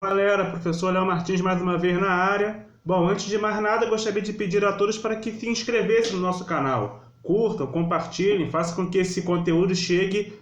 Galera, professor Léo Martins mais uma vez na área. Bom, antes de mais nada, gostaria de pedir a todos para que se inscrevessem no nosso canal. Curtam, compartilhem, façam com que esse conteúdo chegue,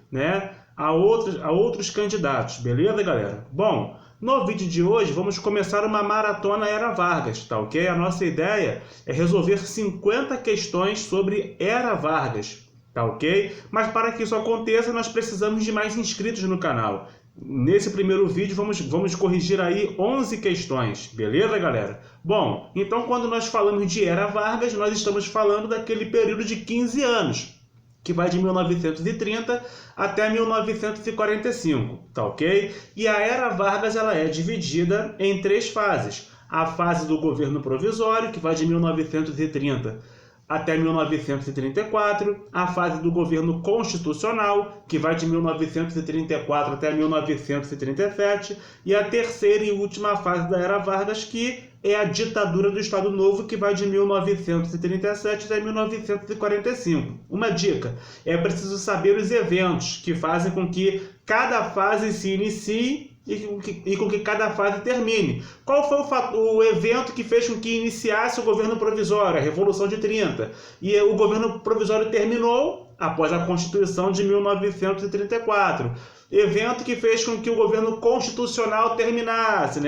a outros candidatos. Beleza, galera? Bom, no vídeo de hoje vamos começar uma maratona Era Vargas, tá ok? A nossa ideia é resolver 50 questões sobre Era Vargas, tá ok? Mas para que isso aconteça, nós precisamos de mais inscritos no canal. Nesse primeiro vídeo vamos corrigir aí 11 questões, beleza, galera? Bom, então quando nós falamos de Era Vargas, nós estamos falando daquele período de 15 anos, que vai de 1930 até 1945, tá ok? E a Era Vargas ela é dividida em 3 fases. A fase do governo provisório, que vai de 1930 até 1934, a fase do governo constitucional, que vai de 1934 até 1937, e a terceira e última fase da Era Vargas, que é a ditadura do Estado Novo, que vai de 1937 até 1945. Uma dica, é preciso saber os eventos que fazem com que cada fase se inicie e com que cada fase termine. Qual foi o evento que fez com que iniciasse o governo provisório, a Revolução de 30? E o governo provisório terminou após a Constituição de 1934. Evento que fez com que o governo constitucional terminasse,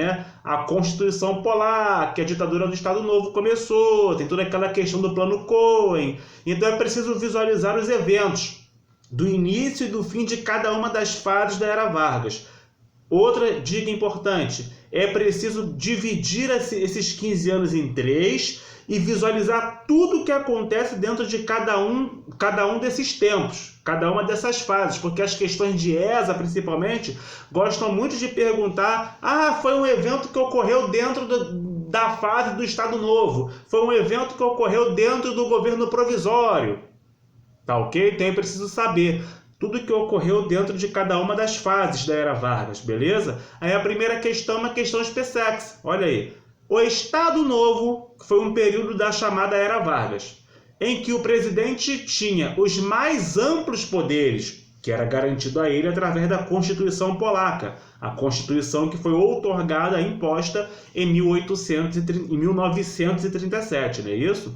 A Constituição Polaca, a ditadura do Estado Novo começou, tem toda aquela questão do Plano Cohen. Então é preciso visualizar os eventos do início e do fim de cada uma das fases da Era Vargas. Outra dica importante, é preciso dividir esses 15 anos em 3 e visualizar tudo o que acontece dentro de cada um desses tempos, cada uma dessas fases, porque as questões de ESA, principalmente, gostam muito de perguntar: foi um evento que ocorreu dentro da fase do Estado Novo, foi um evento que ocorreu dentro do governo provisório, tá ok? Então é preciso saber tudo que ocorreu dentro de cada uma das fases da Era Vargas, beleza? Aí a primeira questão é uma questão SpaceX. Olha aí. O Estado Novo foi um período da chamada Era Vargas, em que o presidente tinha os mais amplos poderes, que era garantido a ele através da Constituição Polaca, a Constituição que foi outorgada, imposta em 1937, não é isso?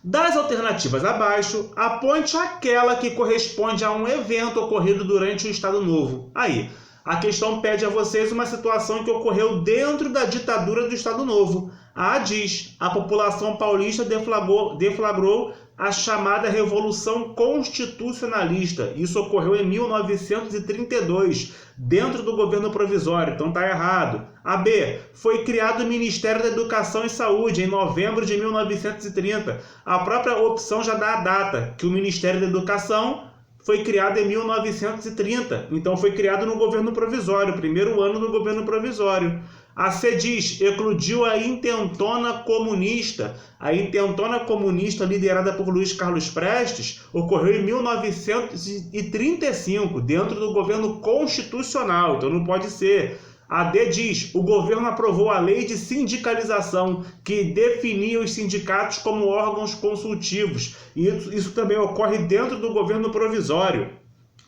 Das alternativas abaixo, aponte aquela que corresponde a um evento ocorrido durante o Estado Novo. Aí, a questão pede a vocês uma situação que ocorreu dentro da ditadura do Estado Novo. A diz: a população paulista deflagrou a chamada Revolução Constitucionalista. Isso ocorreu em 1932, dentro do governo provisório, então está errado. A B, foi criado o Ministério da Educação e Saúde em novembro de 1930. A própria opção já dá a data, que o Ministério da Educação foi criado em 1930, então foi criado no governo provisório, primeiro ano do governo provisório. A C diz: eclodiu a Intentona Comunista. A Intentona Comunista, liderada por Luiz Carlos Prestes, ocorreu em 1935, dentro do governo constitucional, então não pode ser. A D diz: o governo aprovou a lei de sindicalização, que definia os sindicatos como órgãos consultivos. E isso também ocorre dentro do governo provisório.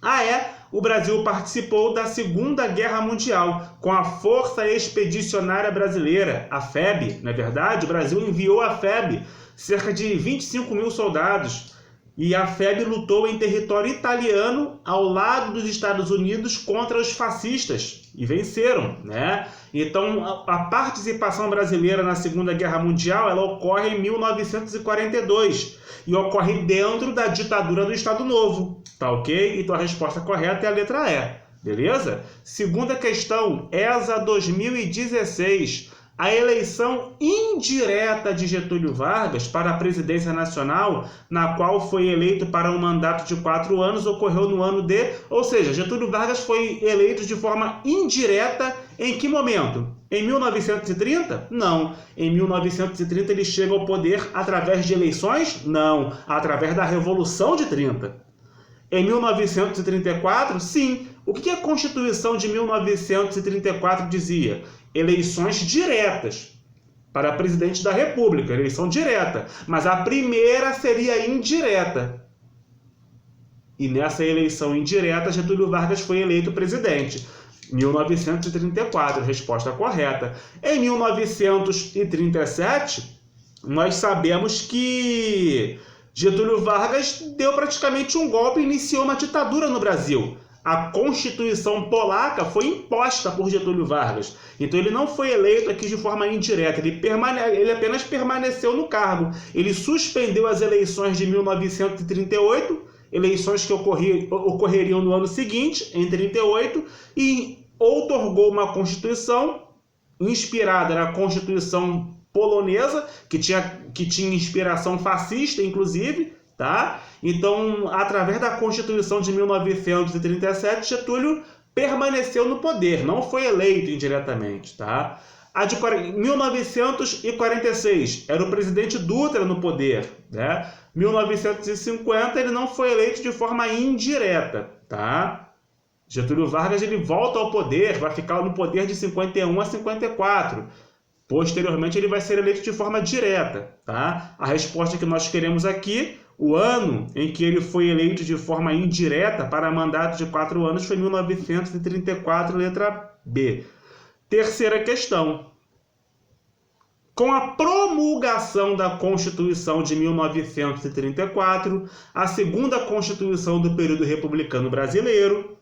A E, o Brasil participou da Segunda Guerra Mundial com a Força Expedicionária Brasileira, a FEB. Na verdade, o Brasil enviou a FEB cerca de 25 mil soldados. E a FEB lutou em território italiano ao lado dos Estados Unidos contra os fascistas e venceram, Então, a participação brasileira na Segunda Guerra Mundial ela ocorre em 1942 e ocorre dentro da ditadura do Estado Novo, tá ok? Então a resposta correta é a letra E, beleza? Segunda questão, ESA 2016. A eleição indireta de Getúlio Vargas para a presidência nacional, na qual foi eleito para um mandato de 4 anos, ocorreu no ano de... Ou seja, Getúlio Vargas foi eleito de forma indireta em que momento? Em 1930? Não. Em 1930 ele chega ao poder através de eleições? Não. Através da Revolução de 30. Em 1934? Sim. O que a Constituição de 1934 dizia? Eleições diretas para presidente da República, eleição direta, mas a primeira seria indireta. E nessa eleição indireta, Getúlio Vargas foi eleito presidente. 1934, resposta correta. Em 1937, nós sabemos que Getúlio Vargas deu praticamente um golpe e iniciou uma ditadura no Brasil. A Constituição polaca foi imposta por Getúlio Vargas. Então ele não foi eleito aqui de forma indireta, ele apenas permaneceu no cargo. Ele suspendeu as eleições de 1938, eleições que ocorreriam no ano seguinte, em 38, e outorgou uma Constituição inspirada na Constituição polonesa, que tinha inspiração fascista, inclusive, tá? Então, através da Constituição de 1937, Getúlio permaneceu no poder, não foi eleito indiretamente, tá? A de 1946, era o presidente Dutra no poder, né? 1950, ele não foi eleito de forma indireta, tá? Getúlio Vargas, ele volta ao poder, vai ficar no poder de 51 a 54. Posteriormente, ele vai ser eleito de forma direta, tá? A resposta que nós queremos aqui, o ano em que ele foi eleito de forma indireta para mandato de 4 anos foi 1934, letra B. Terceira questão. Com a promulgação da Constituição de 1934, a segunda Constituição do período republicano brasileiro,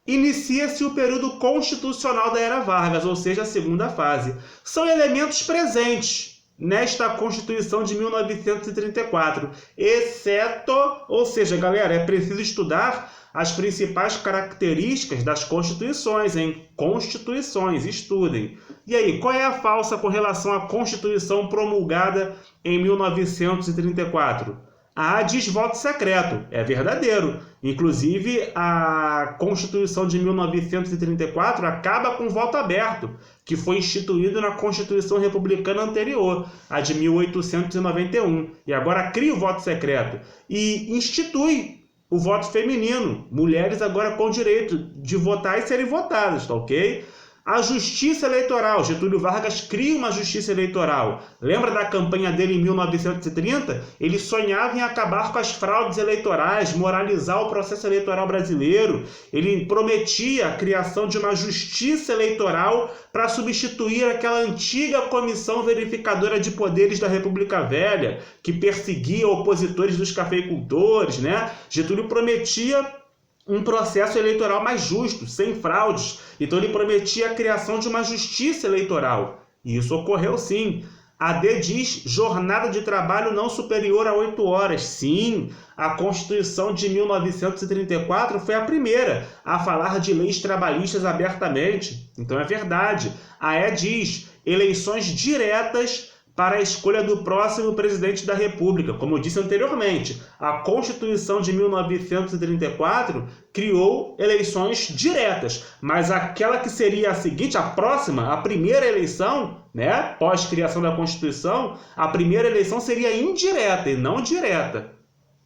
inicia-se o período constitucional da Era Vargas, ou seja, a segunda fase. São elementos presentes nesta Constituição de 1934, exceto, ou seja, galera, é preciso estudar as principais características das constituições, hein? Constituições, estudem. E aí, qual é a falsa com relação à Constituição promulgada em 1934? A diz voto secreto, é verdadeiro. Inclusive, a Constituição de 1934 acaba com voto aberto, que foi instituído na Constituição Republicana anterior, a de 1891. E agora cria o voto secreto e institui o voto feminino. Mulheres agora com direito de votar e serem votadas, tá ok? A justiça eleitoral. Getúlio Vargas cria uma justiça eleitoral. Lembra da campanha dele em 1930? Ele sonhava em acabar com as fraudes eleitorais, moralizar o processo eleitoral brasileiro. Ele prometia a criação de uma justiça eleitoral para substituir aquela antiga comissão verificadora de poderes da República Velha, que perseguia opositores dos cafeicultores, né? Getúlio prometia um processo eleitoral mais justo, sem fraudes. Então ele prometia a criação de uma justiça eleitoral. E isso ocorreu sim. A D diz jornada de trabalho não superior a 8 horas. Sim, a Constituição de 1934 foi a primeira a falar de leis trabalhistas abertamente. Então é verdade. A E diz eleições diretas para a escolha do próximo presidente da República. Como eu disse anteriormente, a Constituição de 1934 criou eleições diretas, mas aquela que seria a seguinte, a próxima, a primeira eleição, né, pós-criação da Constituição, a primeira eleição seria indireta e não direta,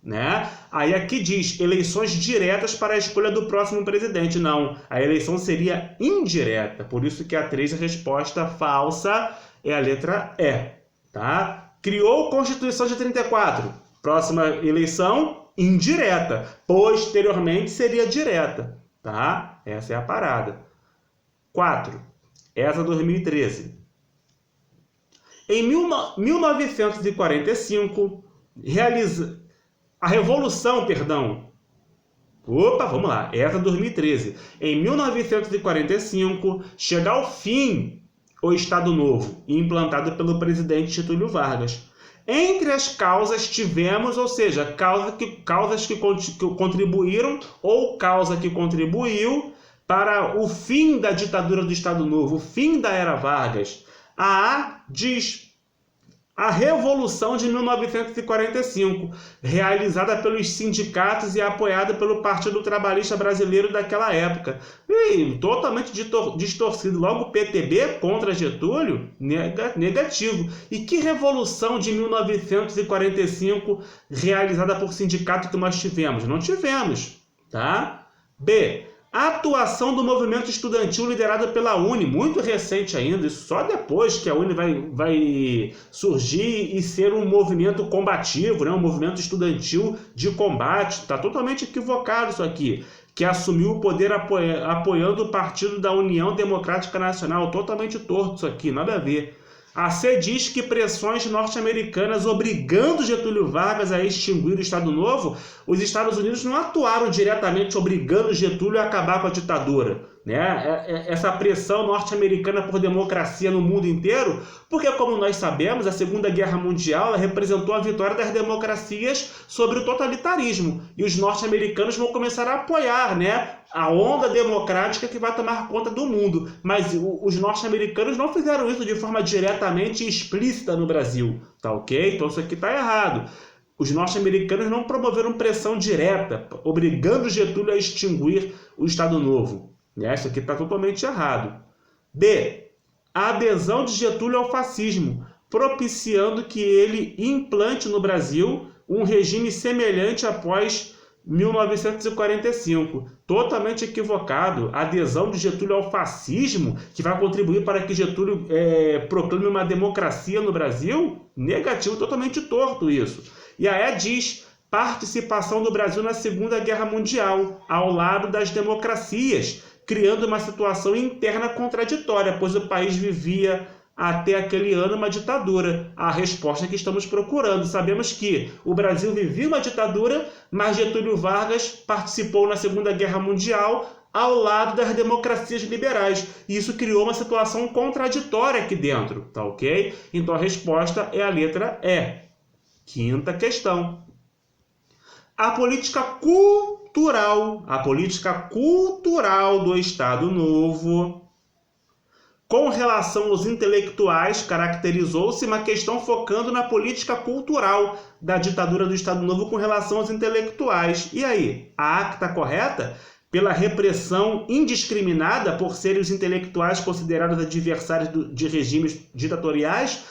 né? Aí aqui diz eleições diretas para a escolha do próximo presidente. Não, a eleição seria indireta, por isso que a 3, a resposta falsa, é a letra E. Tá? Criou a Constituição de 34. Próxima eleição, indireta. Posteriormente seria direta. Tá? Essa é a parada. 4. Essa 2013. Em 1945, vamos lá. Essa 2013. Em 1945, chega ao fim o Estado Novo, implantado pelo presidente Getúlio Vargas. Entre as causas tivemos, ou seja, causas que contribuíram ou causa que contribuiu para o fim da ditadura do Estado Novo, o fim da Era Vargas. A A diz a Revolução de 1945, realizada pelos sindicatos e apoiada pelo Partido Trabalhista Brasileiro daquela época. E totalmente distorcido. Logo, PTB contra Getúlio, negativo. E que Revolução de 1945 realizada por sindicato que nós tivemos? Não tivemos, tá? B. A atuação do movimento estudantil liderado pela UNE, muito recente ainda, isso só depois que a UNE vai surgir e ser um movimento combativo, né? Um movimento estudantil de combate. Está totalmente equivocado isso aqui. que assumiu o poder apoiando o Partido da União Democrática Nacional. Totalmente torto isso aqui, nada a ver. A C diz que pressões norte-americanas obrigando Getúlio Vargas a extinguir o Estado Novo, os Estados Unidos não atuaram diretamente obrigando Getúlio a acabar com a ditadura, né? Essa pressão norte-americana por democracia no mundo inteiro, porque, como nós sabemos, a Segunda Guerra Mundial representou a vitória das democracias sobre o totalitarismo, e os norte-americanos vão começar a apoiar, né, a onda democrática que vai tomar conta do mundo. Mas os norte-americanos não fizeram isso de forma diretamente e explícita no Brasil, tá ok? Então isso aqui tá errado. Os norte-americanos não promoveram pressão direta, obrigando Getúlio a extinguir o Estado Novo. Isso aqui está totalmente errado. B. A adesão de Getúlio ao fascismo, propiciando que ele implante no Brasil um regime semelhante após 1945. Totalmente equivocado. A adesão de Getúlio ao fascismo, que vai contribuir para que Getúlio proclame uma democracia no Brasil? Negativo, totalmente torto isso. E a E diz: participação do Brasil na Segunda Guerra Mundial, ao lado das democracias, criando uma situação interna contraditória, pois o país vivia até aquele ano uma ditadura. A resposta que estamos procurando. Sabemos que o Brasil vivia uma ditadura, mas Getúlio Vargas participou na Segunda Guerra Mundial ao lado das democracias liberais. E isso criou uma situação contraditória aqui dentro, tá ok? Então a resposta é a letra E. Quinta questão. A política cultural do Estado Novo, com relação aos intelectuais, caracterizou-se uma questão focando na política cultural da ditadura do Estado Novo com relação aos intelectuais. E aí, a A que está correta? Pela repressão indiscriminada por serem os intelectuais considerados adversários de regimes ditatoriais?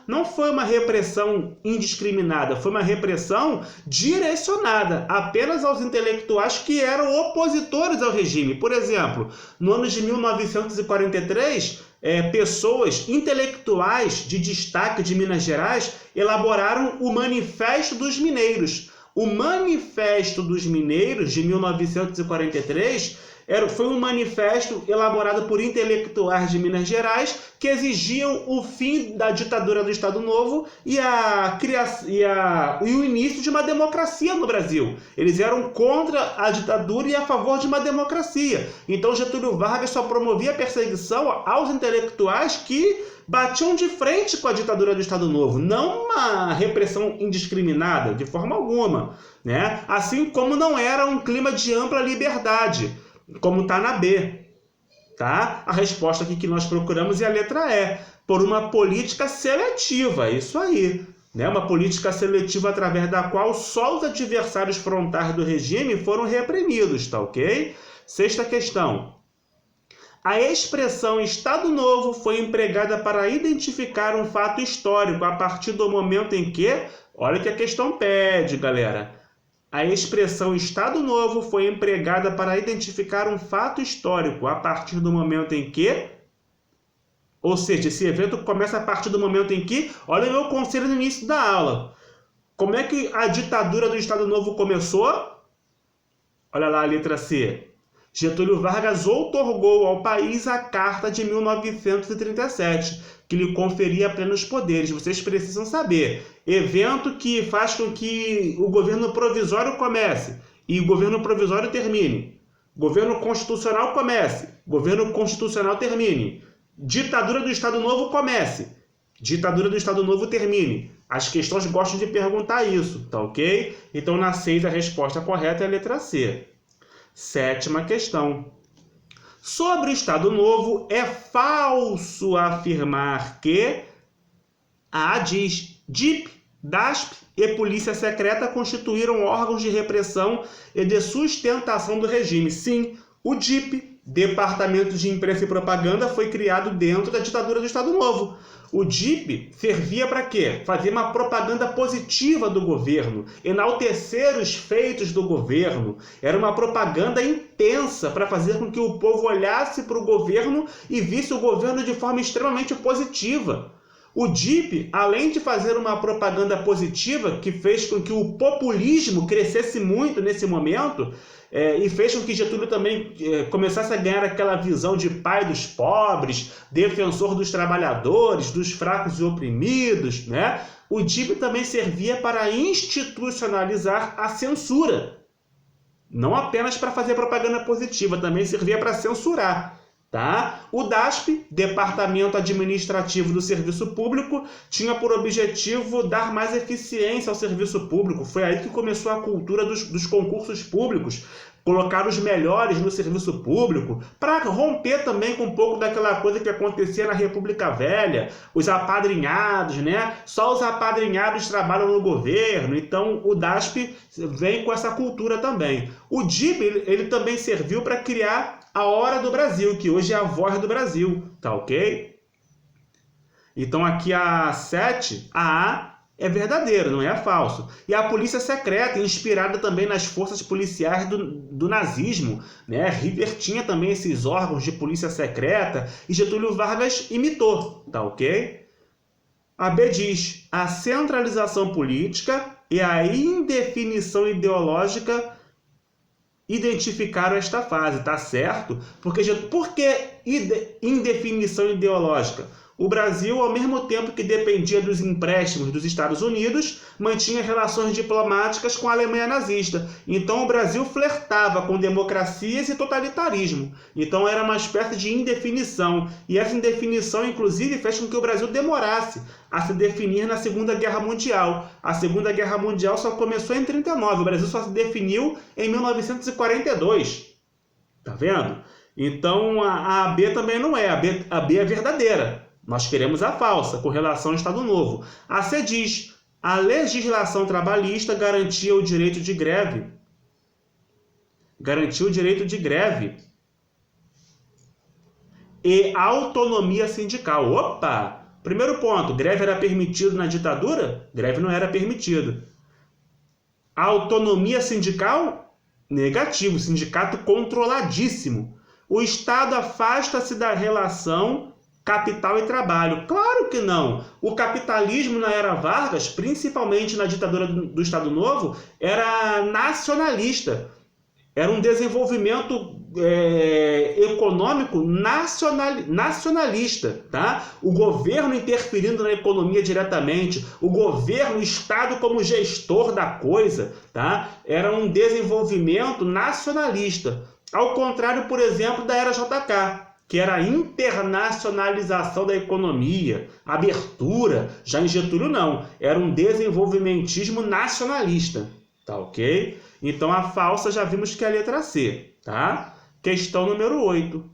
Não foi uma repressão indiscriminada, foi uma repressão direcionada apenas aos intelectuais que eram opositores ao regime. Por exemplo, no ano de 1943, pessoas intelectuais de destaque de Minas Gerais elaboraram o Manifesto dos Mineiros. O Manifesto dos Mineiros, de 1943, foi um manifesto elaborado por intelectuais de Minas Gerais que exigiam o fim da ditadura do Estado Novo e o início de uma democracia no Brasil. Eles eram contra a ditadura e a favor de uma democracia. Então Getúlio Vargas só promovia a perseguição aos intelectuais que batiam de frente com a ditadura do Estado Novo, não uma repressão indiscriminada, de forma alguma, né? Assim como não era um clima de ampla liberdade, como está na B, tá? A resposta aqui que nós procuramos é a letra E, por uma política seletiva, isso aí, né? Uma política seletiva através da qual só os adversários frontais do regime foram reprimidos, tá ok? Sexta questão. A expressão Estado Novo foi empregada para identificar um fato histórico a partir do momento em que... Olha o que a questão pede, galera. A expressão Estado Novo foi empregada para identificar um fato histórico a partir do momento em que... Ou seja, esse evento começa a partir do momento em que... Olha o meu conselho no início da aula. Como é que a ditadura do Estado Novo começou? Olha lá a letra C. Getúlio Vargas outorgou ao país a Carta de 1937, que lhe conferia plenos poderes. Vocês precisam saber. Evento que faz com que o governo provisório comece e o governo provisório termine. Governo constitucional comece, governo constitucional termine. Ditadura do Estado Novo comece, ditadura do Estado Novo termine. As questões gostam de perguntar isso, tá ok? Então, na 6, a resposta correta é a letra C. Sétima questão. Sobre o Estado Novo, é falso afirmar que a A diz: DIP, DASP e Polícia Secreta constituíram órgãos de repressão e de sustentação do regime. Sim, o DIP, Departamento de Imprensa e Propaganda, foi criado dentro da ditadura do Estado Novo. O DIP servia para quê? Fazer uma propaganda positiva do governo, enaltecer os feitos do governo. Era uma propaganda intensa para fazer com que o povo olhasse para o governo e visse o governo de forma extremamente positiva. O DIP, além de fazer uma propaganda positiva que fez com que o populismo crescesse muito nesse momento, e fez com que Getúlio também começasse a ganhar aquela visão de pai dos pobres, defensor dos trabalhadores, dos fracos e oprimidos, né? O DIP também servia para institucionalizar a censura. Não apenas para fazer propaganda positiva, também servia para censurar. Tá? O DASP, Departamento Administrativo do Serviço Público, tinha por objetivo dar mais eficiência ao serviço público. Foi aí que começou a cultura dos concursos públicos, colocar os melhores no serviço público, para romper também com um pouco daquela coisa que acontecia na República Velha, os apadrinhados, né? Só os apadrinhados trabalham no governo, então o DASP vem com essa cultura também. O DIB, ele também serviu para criar a Hora do Brasil, que hoje é a Voz do Brasil, tá ok? Então aqui a 7, a A é verdadeiro, não é falso. E a polícia secreta, inspirada também nas forças policiais do nazismo, né? Hitler tinha também esses órgãos de polícia secreta e Getúlio Vargas imitou, tá ok? A B diz, a centralização política e a indefinição ideológica identificaram esta fase, tá certo? Por que indefinição ideológica? O Brasil, ao mesmo tempo que dependia dos empréstimos dos Estados Unidos, mantinha relações diplomáticas com a Alemanha nazista. Então o Brasil flertava com democracias e totalitarismo. Então era uma espécie de indefinição. E essa indefinição, inclusive, fez com que o Brasil demorasse a se definir na Segunda Guerra Mundial. A Segunda Guerra Mundial só começou em 1939, o Brasil só se definiu em 1942. Tá vendo? Então a B também não é, a B é verdadeira. Nós queremos a falsa, com relação ao Estado Novo. A C diz, a legislação trabalhista garantia o direito de greve. Garantiu o direito de greve. E autonomia sindical. Opa! Primeiro ponto, greve era permitido na ditadura? Greve não era permitido. Autonomia sindical? Negativo, sindicato controladíssimo. O Estado afasta-se da relação capital e trabalho. Claro que não. O capitalismo na era Vargas, principalmente na ditadura do Estado Novo, era nacionalista. Era um desenvolvimento econômico nacionalista. Tá? O governo interferindo na economia diretamente, o governo, o Estado como gestor da coisa. Tá? Era um desenvolvimento nacionalista. Ao contrário, por exemplo, da era JK, que era a internacionalização da economia, abertura. Já em Getúlio não, era um desenvolvimentismo nacionalista, tá ok? Então a falsa já vimos que é a letra C, tá? Questão número 8.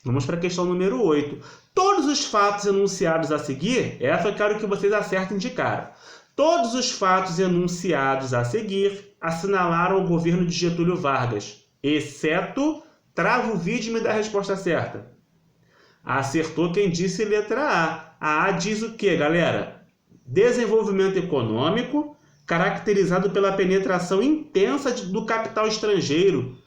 Vamos para a questão número 8. Todos os fatos enunciados a seguir, essa eu quero que vocês acertem de cara. Todos os fatos enunciados a seguir assinalaram o governo de Getúlio Vargas, exceto... Trava o vídeo e me dá a resposta certa. Acertou quem disse letra A. A A diz o quê, galera? Desenvolvimento econômico caracterizado pela penetração intensa do capital estrangeiro.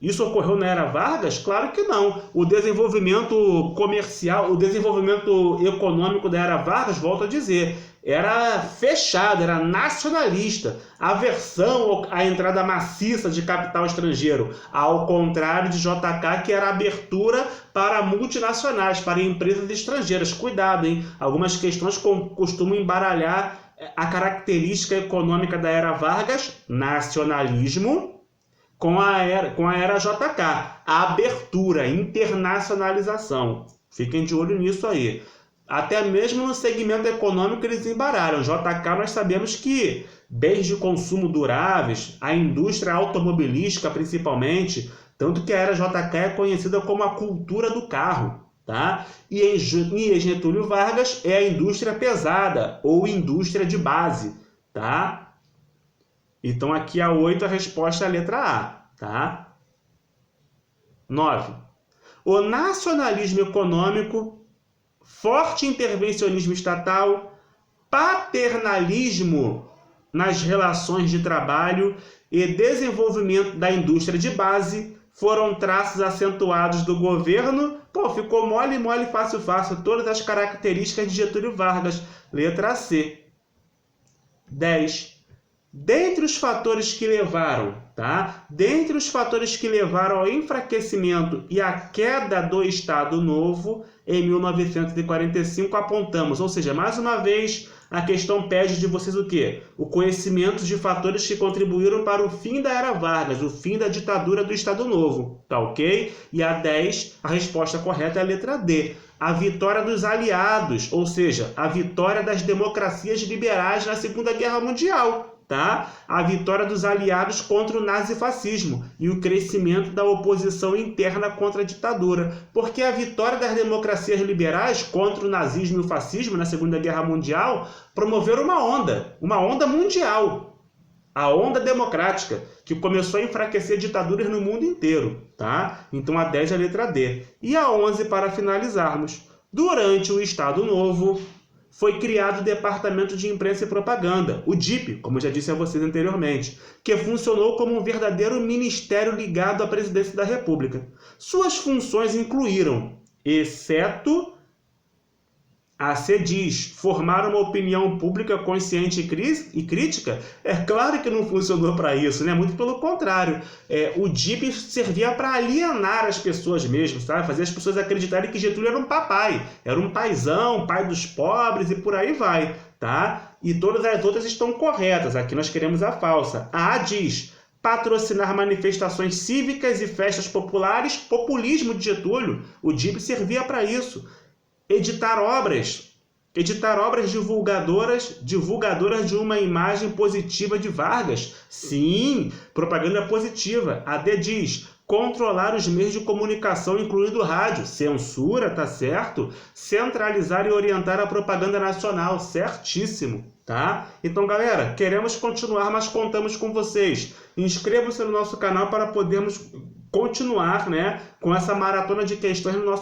Isso ocorreu na era Vargas? Claro que não. O desenvolvimento comercial, o desenvolvimento econômico da era Vargas, volto a dizer, era fechado, era nacionalista. Aversão à entrada maciça de capital estrangeiro, ao contrário de JK, que era abertura para multinacionais, para empresas estrangeiras. Cuidado, hein? Algumas questões costumam embaralhar a característica econômica da era Vargas, nacionalismo, com a era JK, a abertura, a internacionalização. Fiquem de olho nisso aí. Até mesmo no segmento econômico eles embaralham. JK nós sabemos que bens de consumo duráveis, a indústria automobilística principalmente, tanto que a era JK é conhecida como a cultura do carro. Tá? E em Getúlio Vargas é a indústria pesada ou indústria de base. Tá? Então aqui a 8 a resposta é a letra A. Tá? 9. O nacionalismo econômico, forte intervencionismo estatal, paternalismo nas relações de trabalho e desenvolvimento da indústria de base foram traços acentuados do governo. Pô, ficou mole, mole, fácil, fácil. Todas as características de Getúlio Vargas. Letra C. 10. Dentre os fatores que levaram, tá? Dentre os fatores que levaram ao enfraquecimento e à queda do Estado Novo em 1945, apontamos, ou seja, mais uma vez, a questão pede de vocês o quê? O conhecimento de fatores que contribuíram para o fim da Era Vargas, o fim da ditadura do Estado Novo, tá ok? E a 10, a resposta correta é a letra D. A vitória dos aliados, ou seja, a vitória das democracias liberais na Segunda Guerra Mundial. Tá? A vitória dos aliados contra o nazifascismo e o crescimento da oposição interna contra a ditadura. Porque a vitória das democracias liberais contra o nazismo e o fascismo na Segunda Guerra Mundial promoveram uma onda mundial, a onda democrática, que começou a enfraquecer ditaduras no mundo inteiro. Tá? Então a 10 é a letra D. E a 11, para finalizarmos. Durante o Estado Novo, foi criado o Departamento de Imprensa e Propaganda, o DIP, como já disse a vocês anteriormente, que funcionou como um verdadeiro ministério ligado à Presidência da República. Suas funções incluíram, exceto, se diz, formar uma opinião pública consciente e crítica. É claro que não funcionou para isso, né? Muito pelo contrário. O DIP servia para alienar as pessoas mesmo, sabe? Fazer as pessoas acreditarem que Getúlio era um papai, era um paizão, pai dos pobres e por aí vai, tá? E todas as outras estão corretas. Aqui nós queremos a falsa. A diz: patrocinar manifestações cívicas e festas populares, populismo de Getúlio. O DIP servia para isso. Editar obras divulgadoras de uma imagem positiva de Vargas. Sim, propaganda positiva. A D diz: controlar os meios de comunicação, incluindo o rádio. Censura, tá certo? Centralizar e orientar a propaganda nacional. Certíssimo, tá? Então, galera, queremos continuar, mas contamos com vocês. Inscrevam-se no nosso canal para podermos continuar, né, com essa maratona de questões no nosso